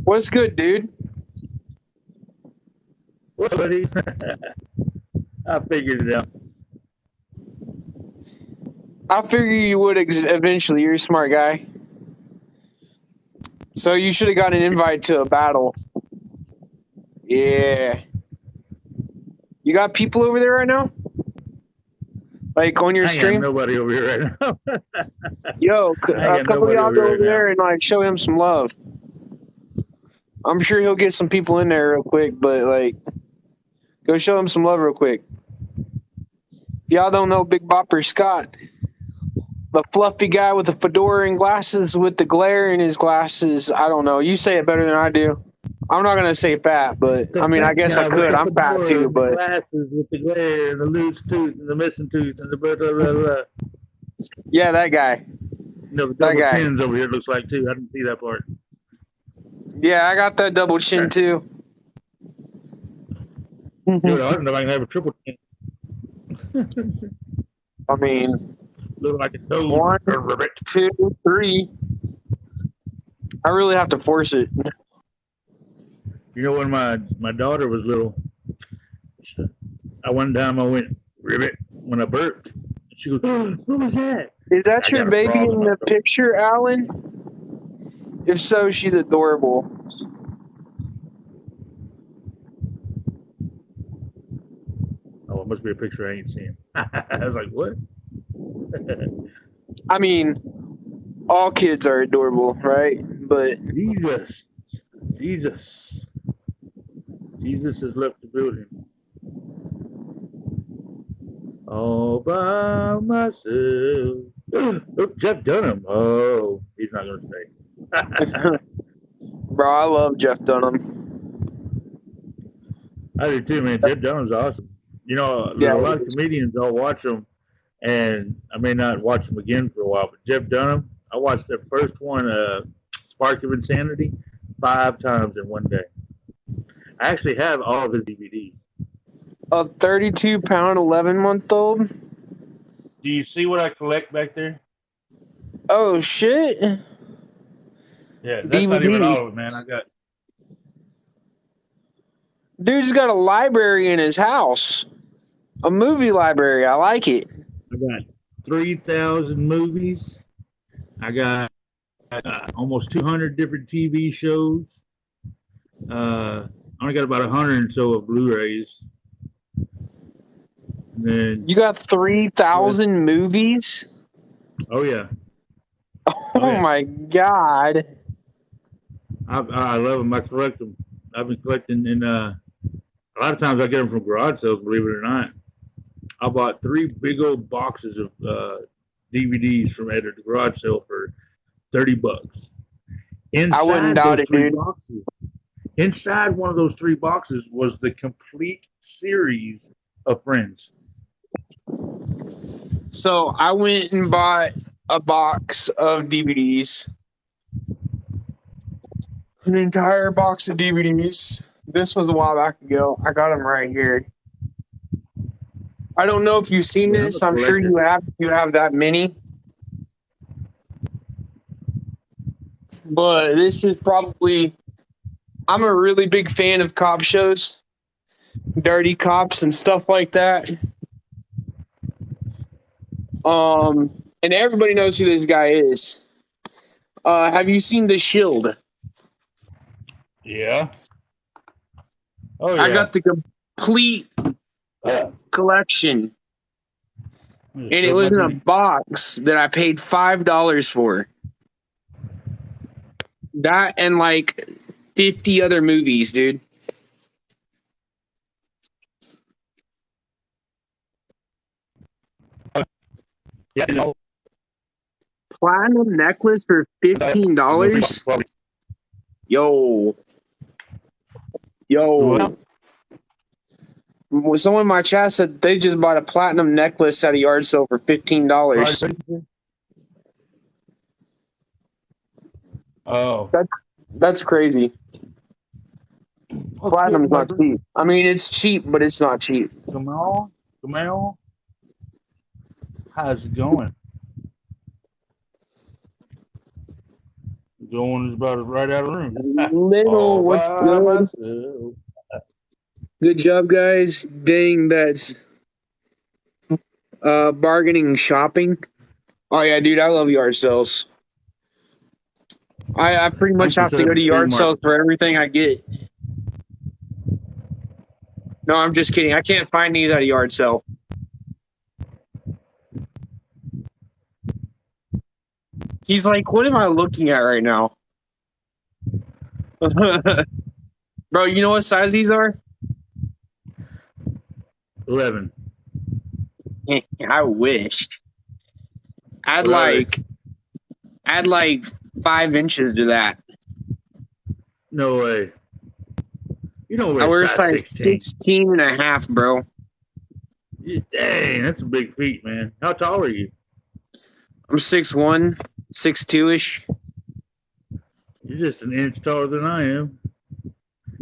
What's good, dude? What, buddy? I figured it out. I figure you would eventually. You're a smart guy. So you should have got an invite to a battle. Yeah. You got people over there right now? Like on your I ain't got stream? nobody over here right now. Yo, I ain't a got couple of nobody y'all over here go right over now. there and like show him some love. I'm sure he'll get some people in there real quick, but like, go show him some love real quick. If y'all don't know Big Bopper Scott, the fluffy guy with the fedora and glasses with the glare in his glasses. I don't know. You say it better than I do. I'm not gonna say fat, but The I mean, I fat guess I guy with could. the I'm fat fedora too, and the but glasses with the glare and the loose tooth and the missing tooth and the blah, blah, blah, blah. yeah, that guy. No, the That double guy. chins over here looks like too. I didn't see that part. Yeah, I got that double chin too. Dude, I don't know if I can have a triple chin. I mean, Look like a toad. one, two, three. I really have to force it. You know, when my daughter was little, one time I went ribbit when I burped. She goes, oh, "What was that?" Is that I your got a baby frog in in my the throat. picture, Alan? If so, she's adorable. Oh, it must be a picture I ain't seen. I was like, what? I mean, all kids are adorable, right? But Jesus. Jesus. Jesus has left the building. All by myself. Oh, Jeff Dunham. Oh, he's not going to stay. bro, I love Jeff Dunham. I do too, man. Jeff Dunham's awesome. You know, there's Yeah, a lot of comedians I'll watch them, and I may not watch them again for a while. But Jeff Dunham, I watched the first one, Spark of Insanity, 5 times in one day. I actually have all of his DVDs. a 32-pound, 11-month-old. Do you see what I collect back there? Oh shit! Yeah, that's not even DVDs. all of it, man. I got Dude's got a library in his house. A movie library. I like it. 3,000 movies. I got almost 200 different TV shows. I only got about 100 or so of Blu-rays. And then, You got yeah. 3,000 movies? Oh yeah, oh Oh yeah. my god. I love them. I collect them. I've been collecting, and a lot of times I get them from garage sales. Believe it or not, I bought 3 big old boxes of DVDs from at a garage sale for $30. I wouldn't Inside doubt those it, three dude. boxes, inside one of those 3 boxes was the complete series of Friends. So I went and bought a box of DVDs. An entire box of DVDs. This was a while back ago. I got them right here. I don't know if you've seen Yeah, I'm a this. I'm sure collector. you have. You have that many. But this is probably. I'm a really big fan of cop shows, dirty cops and stuff like that. And everybody knows who this guy is. Have you seen The Shield? Yeah. Oh I yeah. got the complete collection, and it was in a box that I paid $5 for. That and like 50 other movies, dude. Yeah. Platinum necklace for $15. Yo, yo. Someone in my chat said they just bought a platinum necklace at a yard sale for $15. Oh. That's crazy. Platinum's not cheap. I mean, it's cheap, but it's not cheap. Kamal, how's it going? Going is about right out of the room. Little, All what's by good? myself. Good job, guys. Dang, that's bargaining shopping. Oh yeah, dude, I love yard sales. I pretty much have to go to yard sales for everything I get. No, I'm just kidding. I can't find these at a yard sale. He's like, what am I looking at right now? Bro, you know what size these are? 11. I wished. Add What are they? add like 5 inches to that. No way. You know I we're wear size size 16. 16 and a half, bro. Dang, that's a big feat, man. How tall are you? I'm 6'1", 6'2"-ish. You're just an inch taller than I am.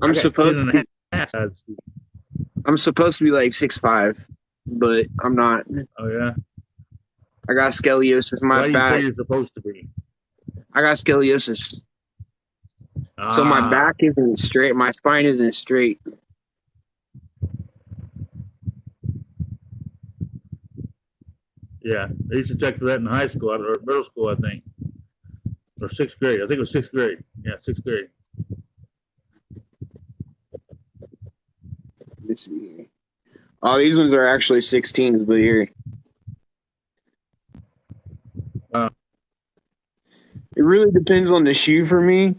I'm supposed 10 and a half. I'm supposed to be like 6'5", but I'm not. Oh yeah. I got scoliosis in Why my do you say back. you're supposed to be? I got scoliosis. So my back isn't straight. My spine isn't straight. Yeah, they used to check for that in high school or middle school, I think, or 6th grade. I think it was 6th grade. Yeah, 6th grade. Let's see. Oh, these ones are actually 16s, but here. It really depends on the shoe for me.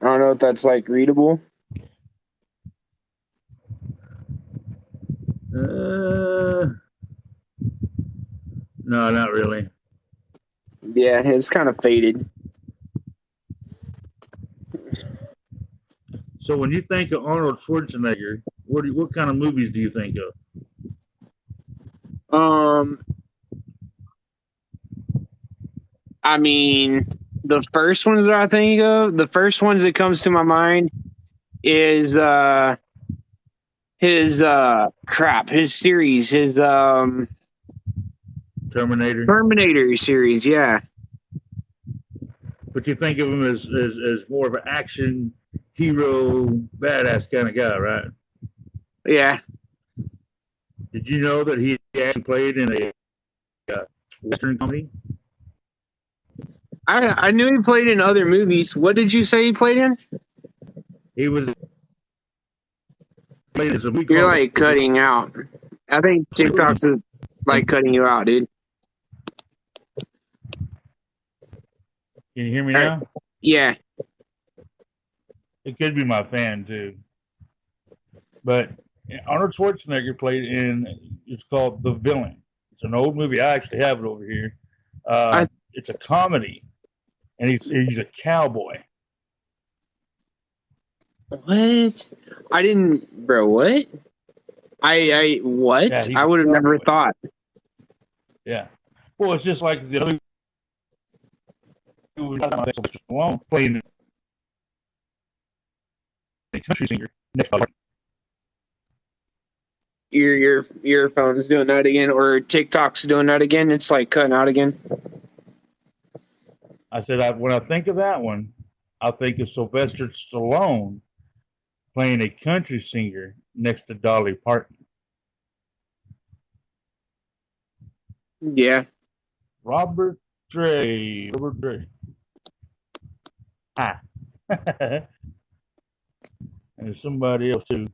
I don't know if that's like readable. No, not really. Yeah, it's kind of faded. So when you think of Arnold Schwarzenegger, what kind of movies do you think of? I mean, the first ones that I think of, the first ones that comes to my mind is his series, his Terminator series, yeah. But you think of him as more of an action hero, badass kind of guy, right? Yeah. Did you know that he actually played in a Western comedy? I knew he played in other movies. What did you say he played in? He was. You're like cutting out. I think TikTok's like cutting you out, dude. Can you hear me now? Yeah. It could be my fan too. But Arnold Schwarzenegger played in. It's called The Villain. It's an old movie. I actually have it over here. It's a comedy, and he's a cowboy. What? I didn't, bro. What? I what? Yeah, I would have never thought. Yeah. Well, it's just like the other playing a country singer next to Your earphone's doing that again, or TikTok's doing that again. It's like cutting out again. I said, when I think of that one, I think of Sylvester Stallone playing a country singer next to Dolly Parton. Yeah. Robert Dre. Ah. And there's somebody else too.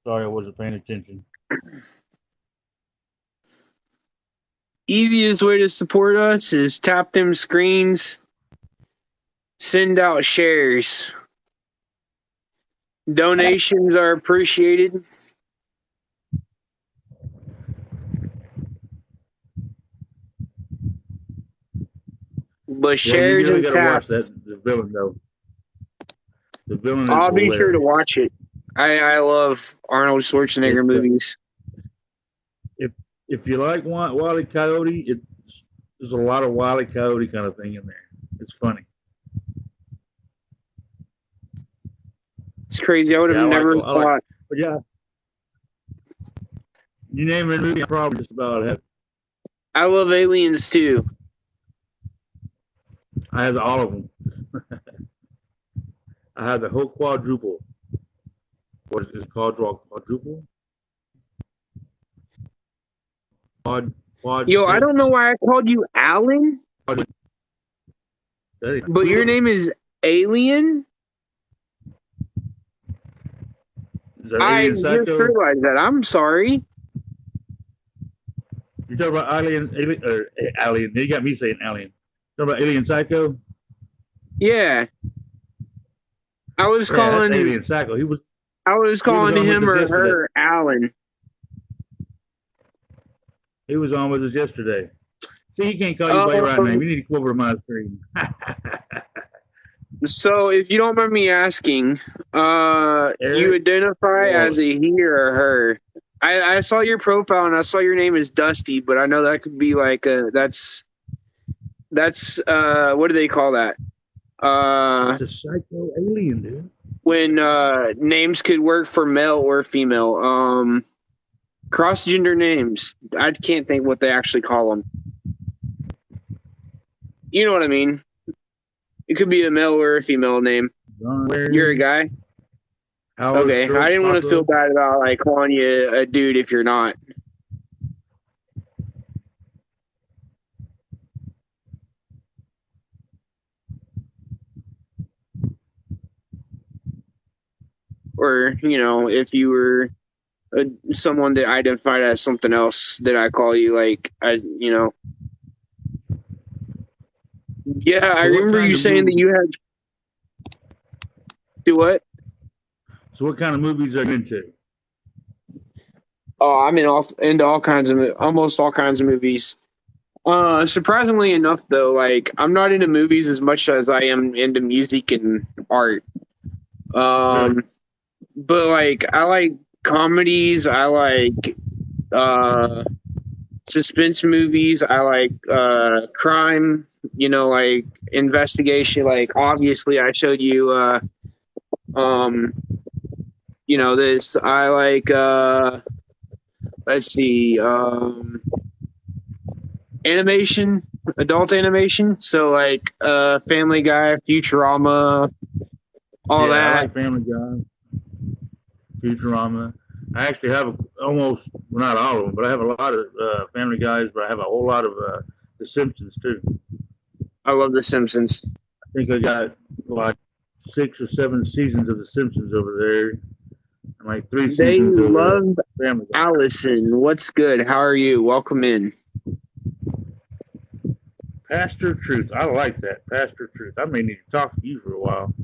Sorry, I wasn't paying attention. Easiest way to support us is tap them screens, send out shares. Donations are appreciated. But shares you really and taps. taps. The Villain, though. The Villain. I'll be sure to watch it. I love Arnold Schwarzenegger movies. If you like Wile E. Coyote, there's a lot of Wile E. Coyote kind of thing in there. It's funny. It's crazy. I would have never thought. But yeah, you name it, movie, I probably just about have. I love Aliens too. I have all of them. I have the whole quadruple. What is it called? Quadruple? Quad. Yo, I don't know why I called you Alan, but your name is Alien? I just realized that. I'm sorry. You talking about Alien? You got me saying Alien. You talking about Alien Psycho? Yeah. I was calling Alien Psycho. I was calling him or her Alan. He was on with us yesterday. See, he can't call you by your right name. You need to come over to my screen. So, if you don't remember me asking, you identify as a he or a her. I saw your profile and I saw your name is Dusty, but I know that could be like that's what do they call that? It's a psycho alien, dude. When names could work for male or female. Cross-gender names. I can't think what they actually call them. You know what I mean? It could be a male or a female name. You're a guy? Okay. I didn't want to feel bad about like calling you a dude if you're not. Or, you know, if you were someone that identified as something else that I call you, like, you know. Yeah, I remember you saying that you had. Do what? So, what kind of movies are you into? Oh, I'm into all kinds of, almost all kinds of movies. Surprisingly enough, though, like I'm not into movies as much as I am into music and art. But like I like comedies. I like suspense movies. I like crime. You know, like investigation. Like obviously, I showed you. You know this. I like. Let's see. Animation, adult animation. So like Family Guy, Futurama, all that. I like Family Guy, Futurama. I actually have almost, well, not all of them, but I have a lot of Family Guys, but I have a whole lot of The Simpsons too. I love The Simpsons. I think I got like 6 or 7 seasons of The Simpsons over there. And like 3 seasons they of love Family Guy. Allison. What's good? How are you? Welcome in. Pastor Truth. I like that. Pastor Truth. I may need to talk to you for a while.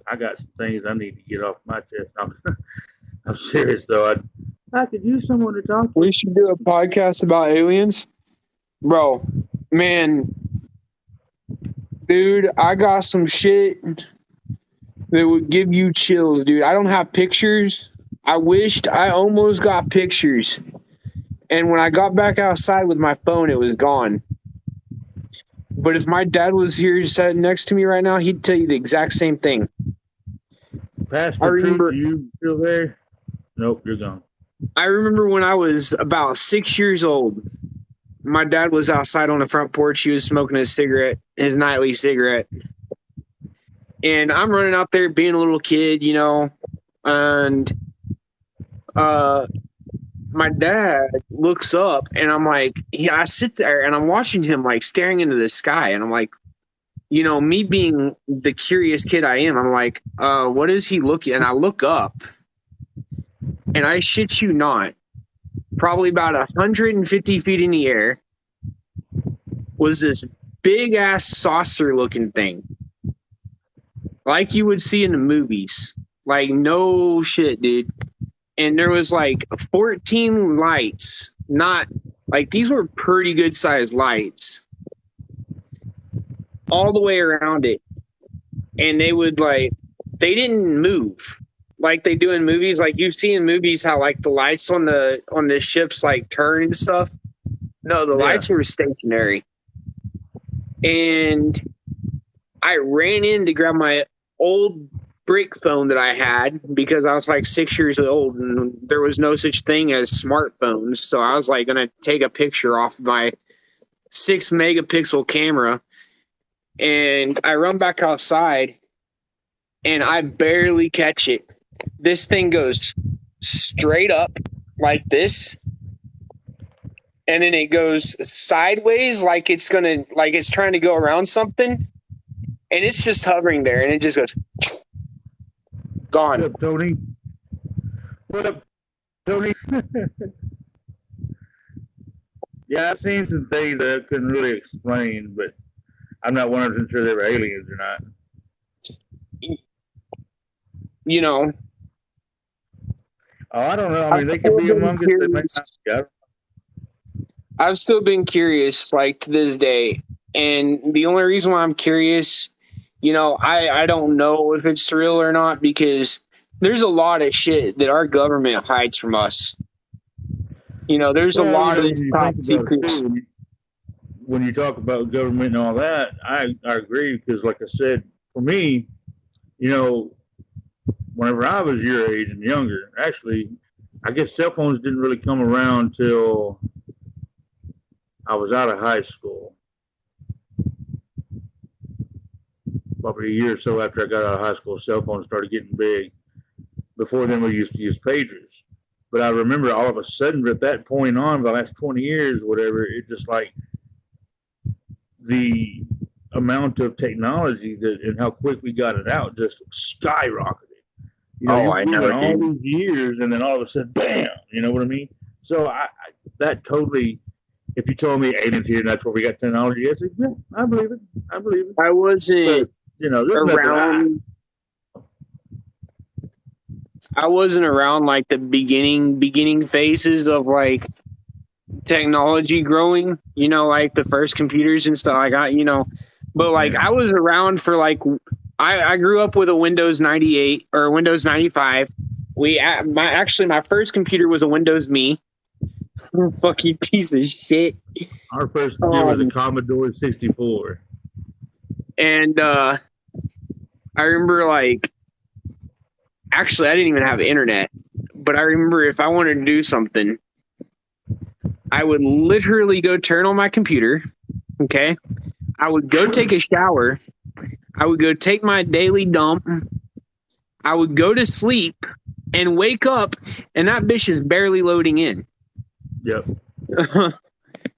I got some things I need to get off my chest. I'm serious, though. I could use someone to talk to. We should do a podcast about aliens. Bro, man. Dude, I got some shit that would give you chills, dude. I don't have pictures. I almost got pictures. And when I got back outside with my phone, it was gone. But if my dad was here sitting next to me right now, he'd tell you the exact same thing. Pastor Truth, are you still there? Nope, you're gone. I remember when I was about 6 years old, my dad was outside on the front porch. He was smoking his nightly cigarette. And I'm running out there being a little kid, you know, and my dad looks up and I'm like, I sit there and I'm watching him like staring into the sky. And I'm like, you know, me being the curious kid I am, I'm like, what is he looking? And I look up and I shit you not, probably about 150 feet in the air was this big ass saucer looking thing. Like you would see in the movies. Like no shit, dude. And there was like 14 lights, not like these were pretty good sized lights all the way around it. And they didn't move like they do in movies. Like you see in movies how like the lights on the ships like turn and stuff. No, the lights were stationary. And I ran in to grab my old brick phone that I had because I was like 6 years old and there was no such thing as smartphones. So I was like going to take a picture off my 6 megapixel camera, and I run back outside and I barely catch it. This thing goes straight up like this, and then it goes sideways like it's trying to go around something, and it's just hovering there, and it just goes gone. What up, Tony? What up, Tony? Yeah, I've seen some things that I couldn't really explain, but I'm not 100% sure they were aliens or not. You know, Oh, I don't know. I mean, they could be among us. They might not. Yeah. I've still been curious, like to this day. And the only reason why I'm curious, I don't know if it's real or not because there's a lot of shit that our government hides from us. There's a lot of this top secrets. When you talk about government and all that, I agree because, like I said, for me, whenever I was your age and younger, actually, I guess cell phones didn't really come around till I was out of high school. Probably a year or so after I got out of high school, cell phones started getting big. Before then, we used to use pagers. But I remember all of a sudden, at that point on, the last 20 years, whatever, it just like the amount of technology and how quick we got it out just skyrocketed. I know. All these years, and then all of a sudden, bam! You know what I mean? So that totally. If you told me aliens here and that's where we got technology, I said, yeah, I believe it. I believe it. I wasn't around. I wasn't around like the beginning phases of like technology growing. Like the first computers and stuff. I got but like I was around for like I grew up with a Windows 98 or Windows 95. My first computer was a Windows Me. Fucking piece of shit. Our first computer was a Commodore 64. And I remember actually I didn't even have internet, but I remember if I wanted to do something, I would literally go turn on my computer. Okay. I would go take a shower. I would go take my daily dump. I would go to sleep and wake up, and that bitch is barely loading in. Yep.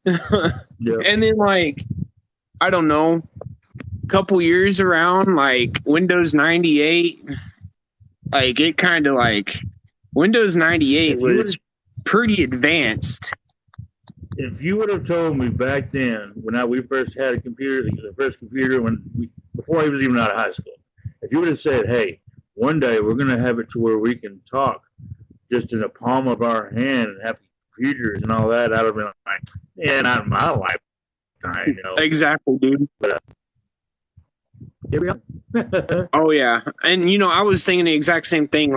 Yep. And then I don't know, a couple years around Windows 98, it kind of Windows 98 was pretty advanced. If you would have told me back then when we first had a computer, the first computer before I was even out of high school, if you would have said, hey, one day we're going to have it to where we can talk just in the palm of our hand and have computers and all that, I'd have been like, yeah, not in my lifetime, Exactly, dude. But here we are. Oh yeah, and I was thinking the exact same thing.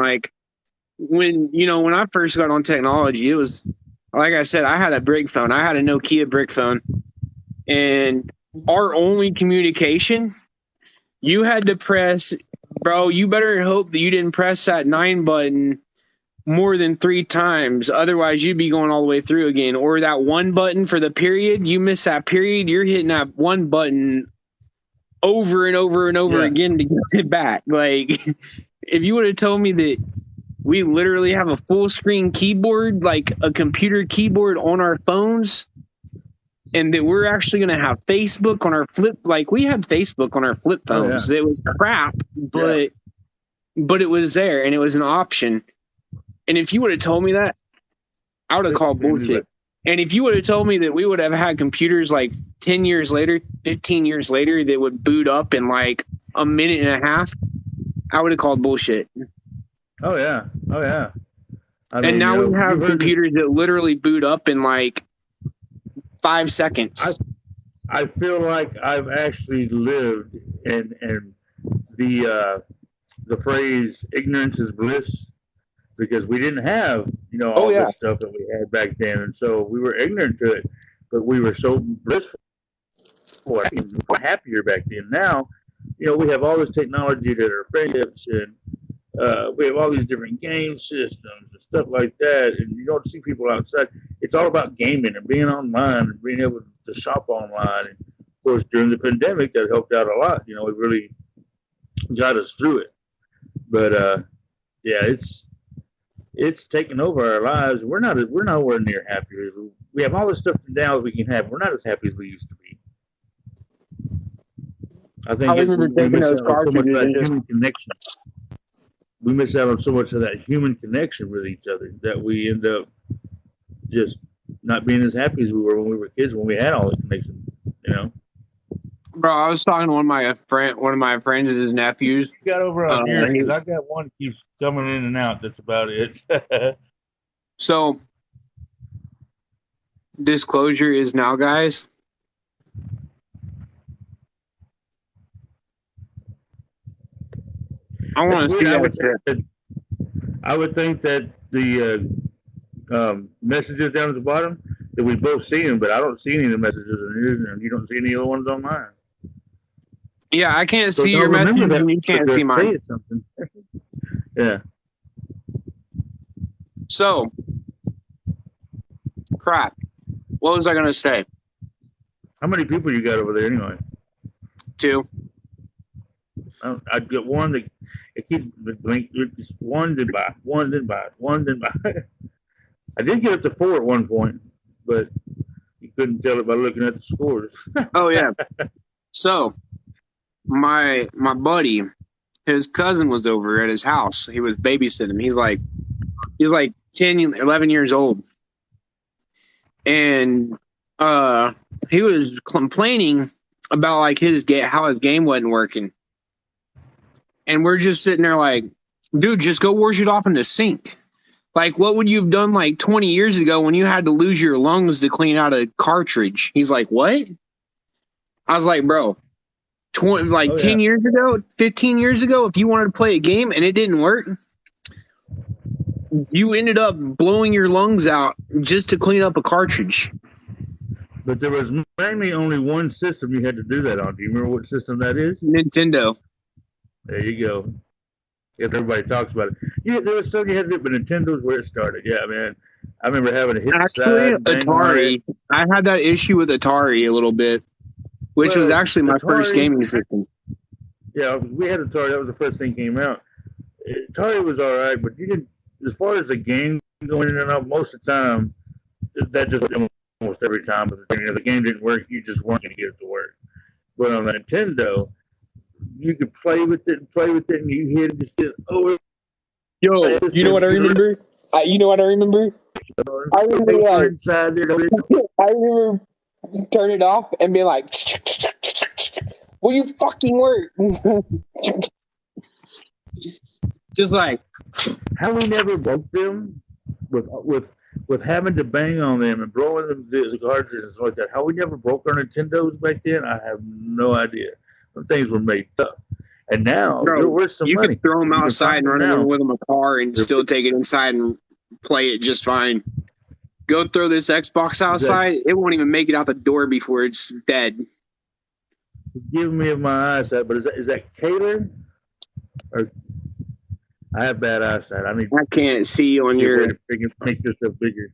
When I first got on technology, it was like I said, I had a brick phone. I had a Nokia brick phone, and our only communication, you had to press, bro. You better hope that you didn't press that 9 button more than 3 times. Otherwise, you'd be going all the way through again. Or that 1 button for the period. You miss that period, you're hitting that 1 button over and over and over again to get it back. If you would have told me that we literally have a full screen keyboard, like a computer keyboard on our phones, and that we're actually going to have Facebook on our flip, we had Facebook on our flip phones. It was crap, but it was there and it was an option. And if you would have told me that, I would have called bullshit. And if you would have told me that we would have had computers 10 years later, 15 years later, that would boot up in a minute and a half, I would have called bullshit. Oh, yeah. Oh, yeah. And now we have computers that literally boot up in 5 seconds. I feel like I've actually lived and the phrase ignorance is bliss, because we didn't have, all this stuff that we had back then. And so we were ignorant to it, but we were so blissful and happier back then. Now, we have all this technology that are friendships, and we have all these different game systems and stuff like that, and you don't see people outside. It's all about gaming and being online and being able to shop online. And of course, during the pandemic, that helped out a lot. It really got us through it. But yeah, it's taken over our lives. We're nowhere near happy. We have all the stuff now that we can have. We're not as happy as we used to be. I think I remember we taking miss those out on so much of cartridges that and just human connection. We miss out on so much of that human connection with each other that we end up just not being as happy as we were when we were kids, when we had all the connection. You know. bro. I was talking to one of my friends and his nephews. You got over on here He- because I got one that keeps coming in and out. That's about it. so disclosure is now, guys. I want to see that shit. I would think that the messages down at the bottom that we both see them, but I don't see any of the messages in yours, and you don't see any of the ones on mine. Yeah, I can't So see don't your remember message that and you can't because see they're mine. saying something. Yeah. So, crap. What was I gonna say? How many people you got over there anyway? 2. I'd get one that it keeps blink. One then buy, one then buy, one then buy. I did get up to 4 at one point, but you couldn't tell it by looking at the scores. Oh yeah. So, my buddy, his cousin was over at his house. He was babysitting. He's like 10, 11 years old. And he was complaining about like how his game wasn't working. And we're just sitting there like, dude, just go wash it off in the sink. Like, what would you have done like 20 years ago when you had to lose your lungs to clean out a cartridge? He's like, what? I was like, bro, 10 years ago, 15 years ago, if you wanted to play a game and it didn't work, you ended up blowing your lungs out just to clean up a cartridge. But there was mainly only one system you had to do that on. Do you remember what system that is? Nintendo. There you go. Yes, everybody talks about it. Yeah, there was something you had to do, but Nintendo's where it started. Yeah, man. I remember having to hit Actually, the side, Atari. I had that issue with Atari a little bit, which was actually my first gaming system. Yeah, we had Atari. That was the first thing came out. Atari was all right, but you didn't. As far as the game going in and out, most of the time, that just almost every time. But the game didn't work, you just weren't going to get it to work. But on the Nintendo, you could play with it, and you hit it, just get over. Yo, you know what I remember? You know what I remember? I remember inside there. I remember turn it off and be like, will you fucking work? Just like, how we never broke them with having to bang on them and blowing them the cartridges and stuff like that. How we never broke our Nintendos back then, I have no idea. Some things were made tough. And now, bro, they're worth some you money. can throw them outside and run now. over with them a car and still take it inside and play it just fine. Go throw this Xbox outside, it won't even make it out the door before it's dead. Forgive me of my eyesight, but is that Kaler? Or I have bad eyesight. I can't see on your. Make yourself bigger.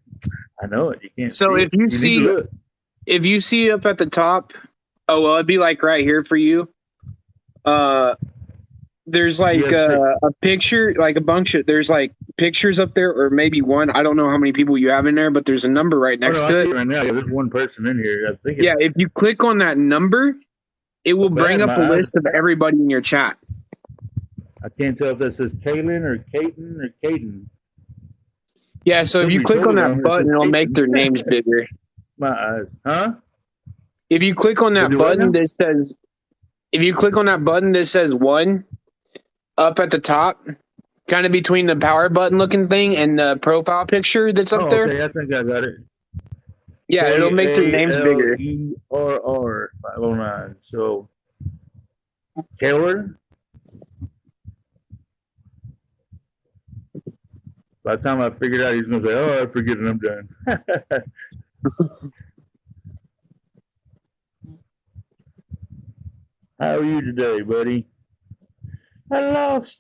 I know it. You can't. So if you see up at the top, it'd be like right here for you. There's like a picture, like a bunch of. There's like pictures up there, or maybe one. I don't know how many people you have in there, but there's a number right next to it. Right now, there's one person in here. I think. Yeah, if you click on that number, it will bring up a list of everybody in your chat. I can't tell if that says Kaylin or Katen or Caden. Yeah, so if you click on that button, it'll make their names bigger. My eyes, huh? If you click on that button that says 1 up at the top, kind of between the power button looking thing and the profile picture that's up there. Okay, I think I got it. Yeah, it'll make their names bigger. ERR 509. So, Taylor. By the time I figured out, he's going to say, "Oh, I forget it. I'm done." How are you today, buddy? I lost.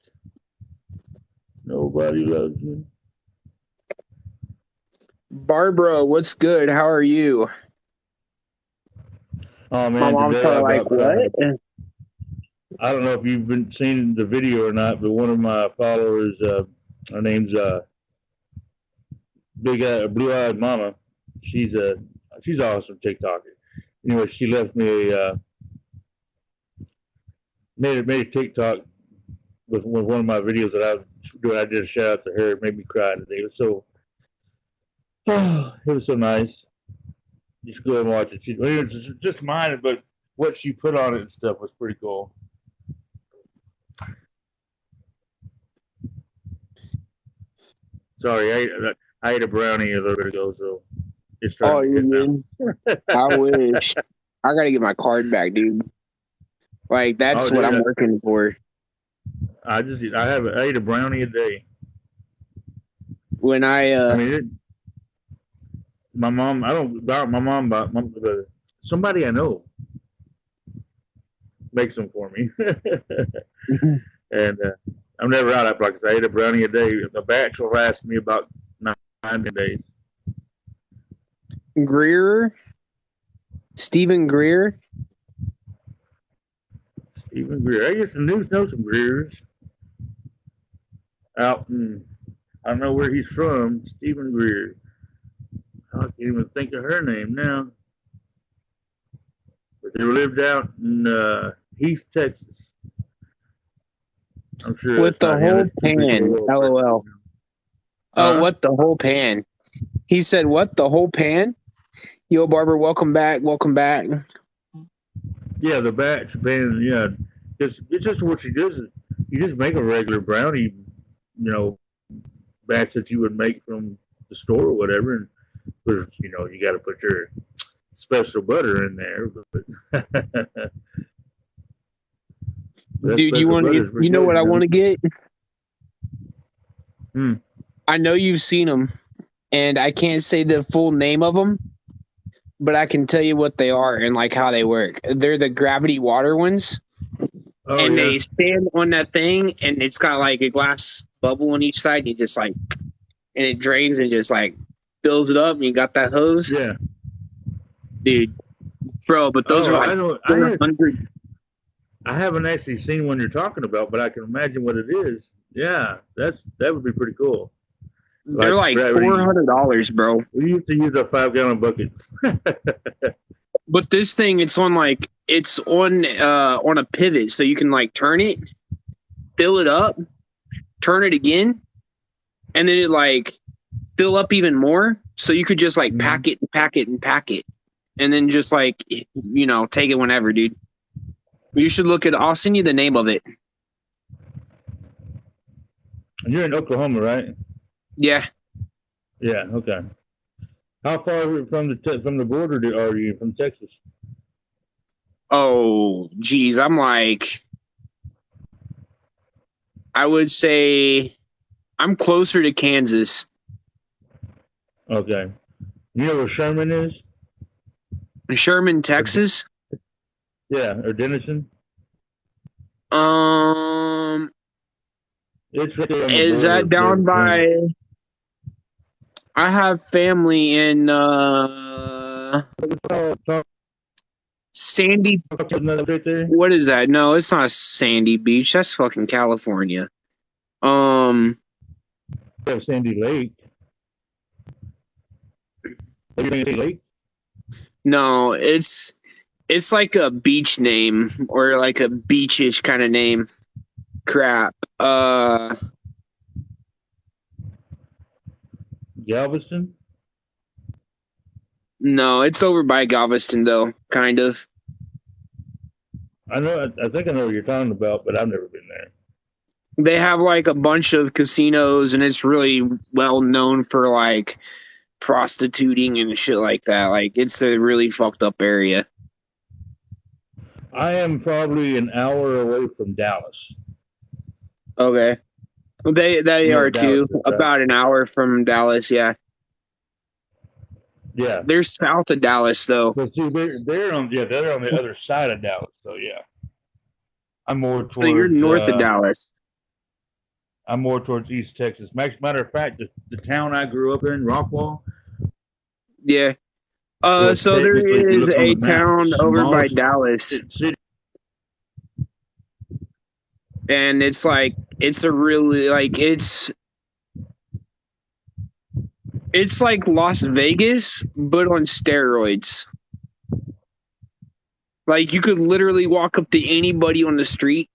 Nobody loves me. Barbara, what's good? How are you? Oh My man, mom's today I probably like, about cried. what? I don't know if you've been seeing the video or not, but one of my followers, her name's Big Blue Eyed Mama. She's a she's an awesome TikToker. Anyway, she left me a made a TikTok with one of my videos that I was doing. I did a shout out to her. It made me cry today. It was so it was so nice. Just go and watch it. It was just mine, but what she put on it and stuff was pretty cool. Sorry, I ate a brownie a little bit ago, so it's Oh, starting to you hit did? I wish. I gotta get my card back, dude. Like, now. that's Oh, what dude, I'm working for. I ate a brownie a day. When I mean, my mom. I don't buy my mom, but somebody I know makes them for me, and I'm never out of like I ate a brownie a day. The batch will last me about 9 days. Greer, Stephen Greer. Stephen Greer. I used to know some Greers out in, I don't know where he's from. Stephen Greer. I can't even think of her name now. But they lived out in Heath, Texas. I'm sure With that's the not him. whole It's too big of a pan. world. LOL. Oh, what the whole pan? He said, what, the whole pan? Yo, Barber, welcome back. Welcome back. Yeah, the batch pan. Yeah, it's just what she does. Is you just make a regular brownie, batch that you would make from the store or whatever, and you got to put your special butter in there. But Dude, you know what I want to get? I know you've seen them, and I can't say the full name of them, but I can tell you what they are and like how they work. They're the gravity water ones. Oh, and yeah. they stand on that thing, and it's got like a glass bubble on each side. And you just like, and it drains and just like fills it up, and you got that hose. Yeah, dude, bro. But those are like 400. I haven't actually seen one you're talking about, but I can imagine what it is. Yeah, that would be pretty cool. They're like $400, bro. We used to use a 5-gallon bucket. But this thing, it's on a pivot, so you can like turn it, fill it up, turn it again, and then it like fill up even more. So you could just like pack it and pack it and pack it, and then just like take it whenever, dude. You should look at. I'll send you the name of it. You're in Oklahoma, right? Yeah. Yeah. Okay. How far from the border are you from Texas? Oh, geez, I'm like, I would say, I'm closer to Kansas. Okay. You know where Sherman is? Sherman, Texas. Yeah, or Denison. It's right there. Is that down by? I have family in Sandy. What is that? No, it's not Sandy Beach. That's fucking California. Sandy Lake. Lake? No, it's like a beach name or like a beachish kind of name. Crap. Galveston? No, it's over by Galveston though, kind of. I think I know what you're talking about, but I've never been there. They have like a bunch of casinos, and it's really well known for like prostituting and shit like that. Like, it's a really fucked up area. I am probably an hour away from Dallas. Okay. They are too. About an hour from Dallas, yeah. Yeah. They're south of Dallas though. But see, they're on the other side of Dallas, so yeah. I'm more So you're towards north of Dallas. I'm more towards East Texas. Matter of fact, the town I grew up in, Rockwall, Yeah. was So technically, if there you is look on a the map, the town over by smallest Dallas, city. and it's like it's a really like it's like Las Vegas, but on steroids. Like you could literally walk up to anybody on the street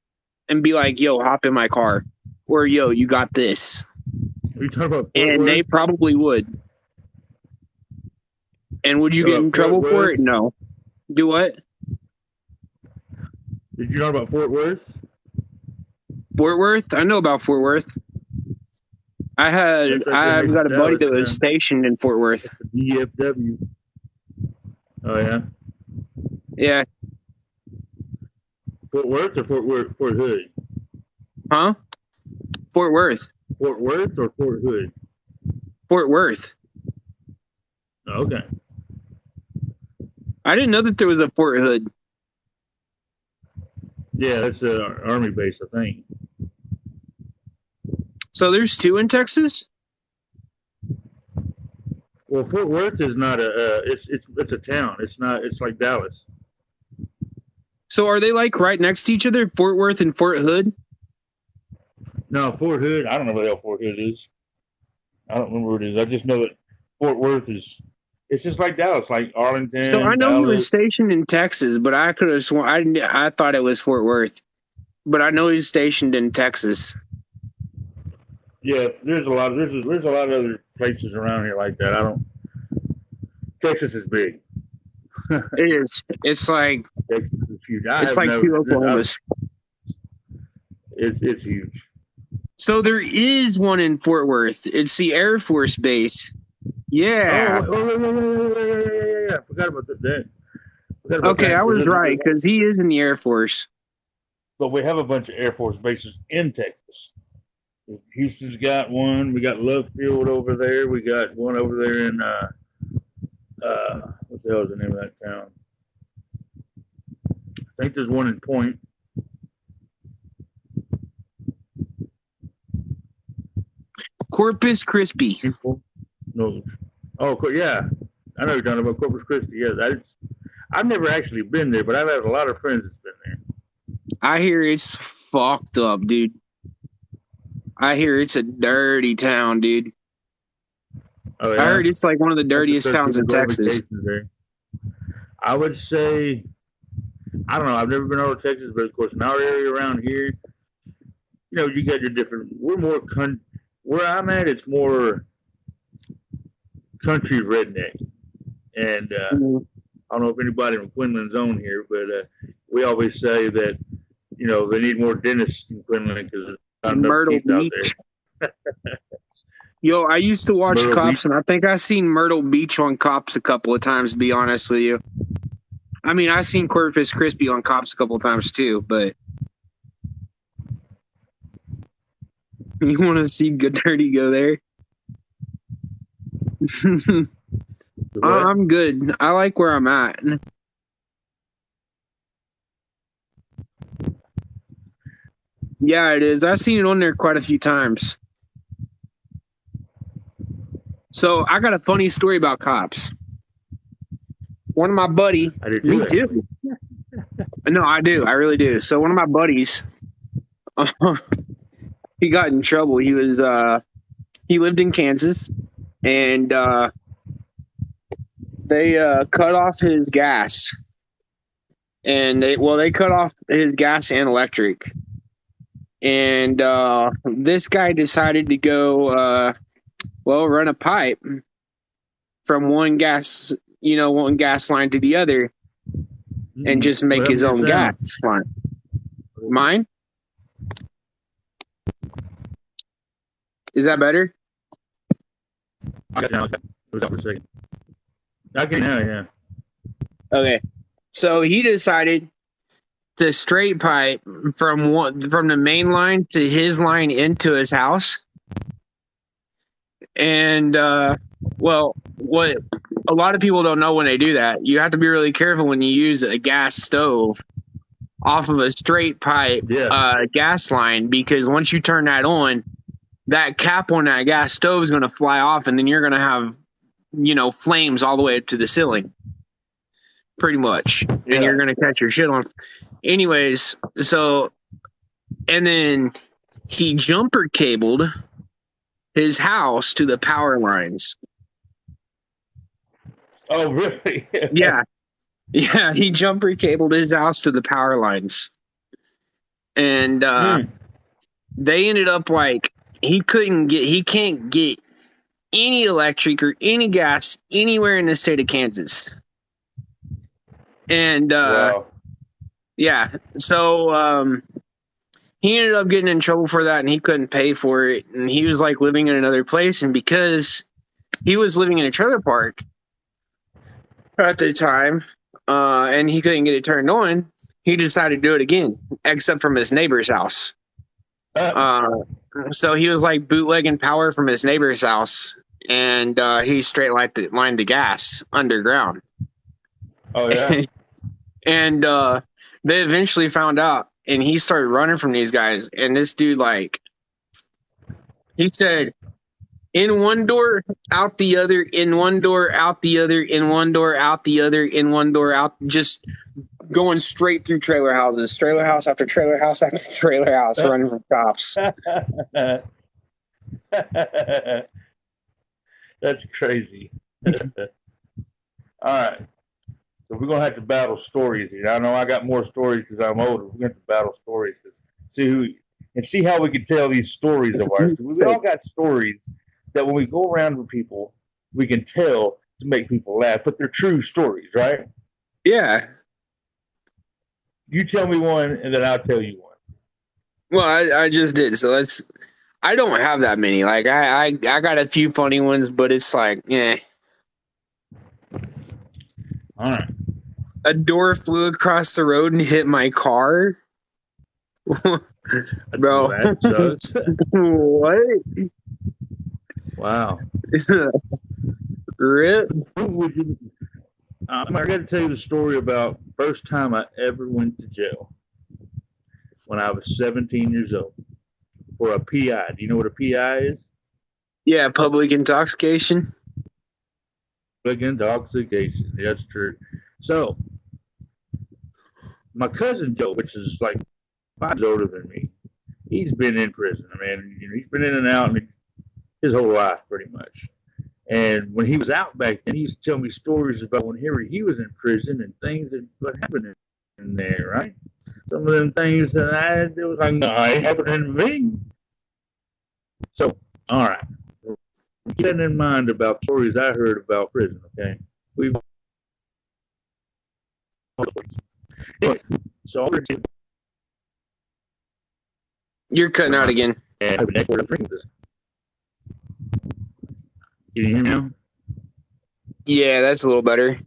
and be like, "Yo, hop in my car," or "Yo, you got this," Are you talking about Fort and they Worth? probably would. And would you get in Fort trouble for Worth? it? No. Do what? Did you know about Fort Worth? Fort Worth? I know about Fort Worth. That's right there I've next got to a buddy Dallas, that was stationed in Fort Worth. the DFW. Oh yeah, Yeah. Fort Worth or Fort Hood? Huh? Fort Worth. Fort Worth or Fort Hood? Fort Worth. Oh, okay. I didn't know that there was a Fort Hood. Yeah, that's an army base, I think. So there's two in Texas? Well, Fort Worth is not it's a town. It's not. It's like Dallas. So are they like right next to each other, Fort Worth and Fort Hood? No, Fort Hood. I don't know where the hell Fort Hood is. I don't remember where it is. I just know that Fort Worth is. It's just like Dallas, like Arlington. So I know he was Dallas. stationed in Texas, but I could have sworn I thought it was Fort Worth. But I know he's stationed in Texas. Yeah, there's a lot of other places around here like that. I don't. Texas is big. It is. It's like Texas is huge. it's like two Oklahomas. It's huge. So there is one in Fort Worth. It's the Air Force Base. Yeah. Yeah. I forgot about that. Okay, I was right because he is in the Air Force. But we have a bunch of Air Force bases in Texas. Houston's got one. We got Love Field over there. We got one over there in what the hell is the name of that town? I think there's one in Point. Corpus Christi. No. Oh, yeah. I know you're talking about Corpus Christi. Yeah, I've never actually been there, but I've had a lot of friends that's been there. I hear it's fucked up, dude. I hear it's a dirty town, dude. Oh, yeah? I heard it's like one of the dirtiest towns in Texas. I would say, I don't know. I've never been over to Texas, but of course, in our area around here, you got your different. We're more where I'm at. It's more country redneck, and I don't know if anybody from Quinlan's on here, but we always say that they need more dentists in Quinlan because there's not enough teeth out there. Yo, I used to watch Myrtle Cops, Beach. and I think I seen Myrtle Beach on Cops a couple of times, to be honest with you. I mean, I seen Corpus Christi on Cops a couple of times too, but you want to see Good Dirty go there? I'm good. I like where I'm at. Yeah, it is. I've seen it on there quite a few times. So I got a funny story about Cops. One of my buddy, I did me too. No, I do. I really do. So one of my buddies, he got in trouble. He lived in Kansas, and they cut off his gas, and they cut off his gas and electric, and this guy decided to go run a pipe from one gas line to the other, and just make his own gas line. Mine? Is that better? I got it was up for a second. I can now, yeah. Okay. So he decided to straight pipe from the main line to his line into his house. And what a lot of people don't know when they do that, you have to be really careful when you use a gas stove off of a straight pipe gas line, because once you turn that on, that cap on that gas stove is going to fly off, and then you're going to have, flames all the way up to the ceiling, pretty much, and you're going to catch your shit on. Anyways, so, and then he jumper cabled his house to the power lines. Oh, really? Yeah. Yeah, he jumper cabled his house to the power lines. And they ended up like, he can't get any electric or any gas anywhere in the state of Kansas. And wow. yeah, so he ended up getting in trouble for that, and he couldn't pay for it, and he was like living in another place, and because he was living in a trailer park at the time, and he couldn't get it turned on, he decided to do it again, except from his neighbor's house. So he was like bootlegging power from his neighbor's house, and he straight lined the gas underground. Oh yeah. And they eventually found out, and he started running from these guys. And this dude, like, he said, in one door, out the other, in one door, out the other, in one door, out the other, in one door, out, just going straight through trailer houses, trailer house after trailer house after trailer house, running from cops. That's crazy. All right. So we're going to have to battle stories here. I know I got more stories because I'm older. We're going to have to battle stories to see how we can tell these stories of ours. We all got stories that when we go around with people, we can tell to make people laugh, but they're true stories, right? Yeah. You tell me one, and then I'll tell you one. Well, I just did. So I don't have that many. Like, I got a few funny ones, but it's like, All right. A door flew across the road and hit my car. Bro. What? Wow. Rip. I got to tell you the story about the first time I ever went to jail when I was 17 years old for a PI. Do you know what a PI is? Yeah, public intoxication. Public intoxication. That's true. So, my cousin Joe, which is like 5 years older than me, he's been in prison. I mean, he's been in and out his whole life, pretty much. And when he was out back then, he used to tell me stories about when he was in prison and things that happened in there, right? Some of them things that it was like, no, it ain't happening to me. So, all right. Keep that in mind about stories I heard about prison, okay? Anyway, so you're cutting out again. Can you hear me now? Yeah, that's a little better.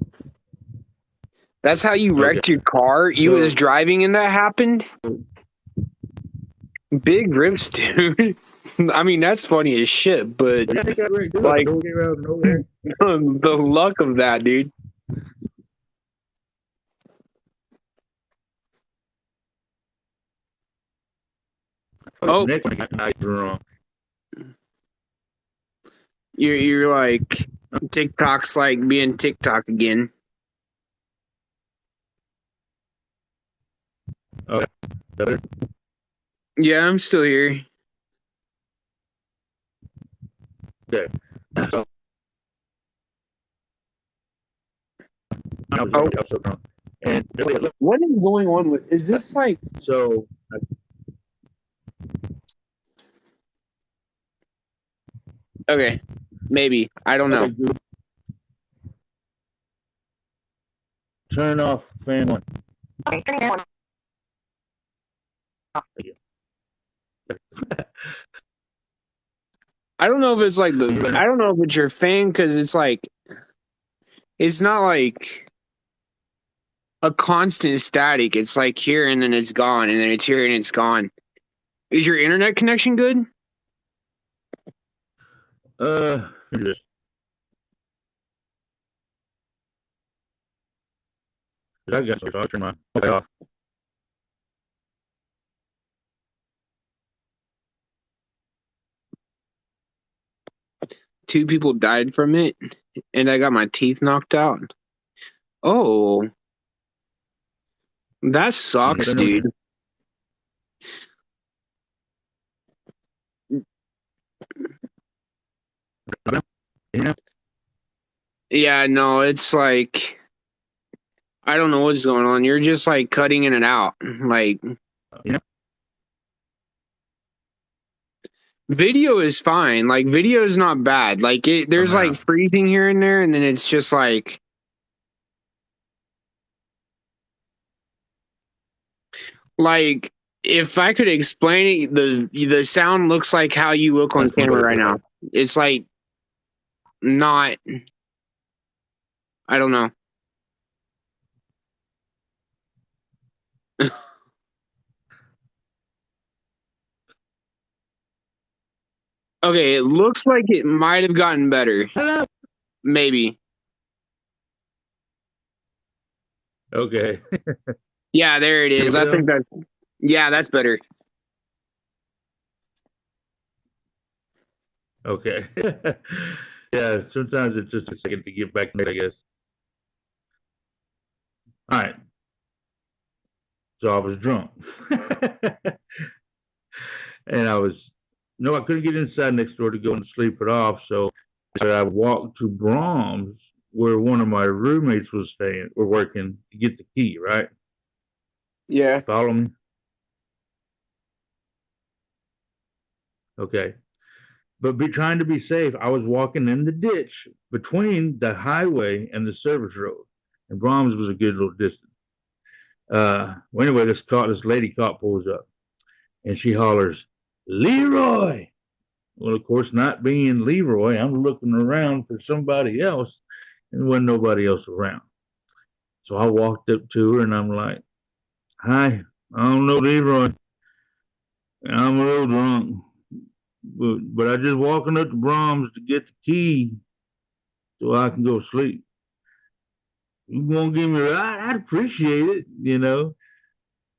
That's how you wrecked your car? You was driving and that happened? Big rips, dude. I mean, that's funny as shit, but like, the luck of that, dude. Oh, you're like, TikTok's like being TikTok again. Oh, better? Yeah, I'm still here. Okay. So, and what is going on with? Is this like? So. Okay, maybe. I don't know. Turn off fan 1. I don't know if it's like I don't know if it's your fan, because it's like, it's not like a constant static. It's like here and then it's gone, and then it's here and it's gone. Is your internet connection good? I got so I'll turn my off. 2 people died from it, and I got my teeth knocked out. Oh, that sucks, dude. Yeah, no, it's like I don't know what's going on. You're just like cutting in and out. Like video is fine. Like video is not bad. Like there's like freezing here and there, and then it's just like if I could explain it, the sound looks like how you look on camera right now. It's like not. I don't know. Okay, it looks like it might have gotten better. Maybe. Okay. Yeah, there it is. I think that's better. Okay. Yeah, sometimes it's just a second to get back to it, I guess. All right. So I was drunk. And I couldn't get inside next door to go and sleep it off. So I walked to Brahms, where one of my roommates was staying or working, to get the key, right? Yeah. Follow me? Okay. But trying to be safe, I was walking in the ditch between the highway and the service road. And Brahms was a good little distance. Well, anyway, this lady cop pulls up and she hollers, "Leroy!" Well, of course, not being Leroy, I'm looking around for somebody else, and there wasn't nobody else around. So I walked up to her and I'm like, "Hi, I don't know Leroy. I'm a little drunk, but I just walking up to Brahms to get the key so I can go to sleep. You won't give me a ride? I'd appreciate it, you know."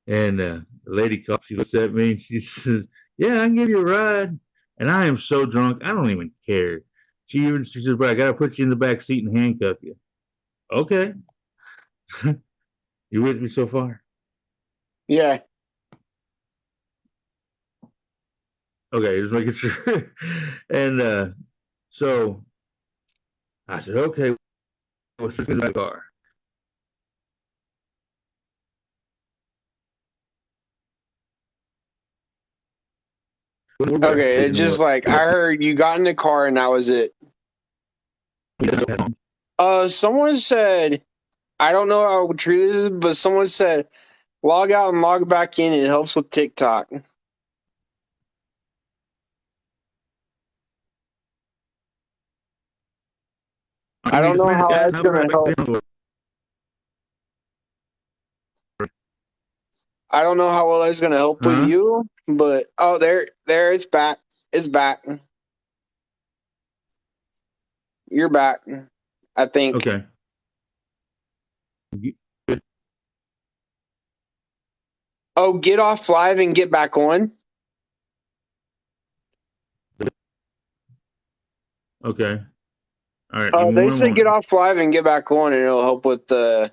And the lady cop, she looks at me and she says, "Yeah, I can give you a ride." And I am so drunk, I don't even care. She says, "But I got to put you in the back seat and handcuff you." Okay. You with me so far? Yeah. Okay, just making sure. And so I said, "Okay, what's in the car?" Okay, it's just like I heard you got in the car and that was it. Someone said, I don't know how true this is, but someone said log out and log back in. It helps with TikTok. I don't know how that's gonna help. I don't know how well that's gonna help with you, but there, it's back. It's back. You're back, I think. Okay. Oh, get off live and get back on. Okay. All right. They say get off live and get back on, and it'll help with the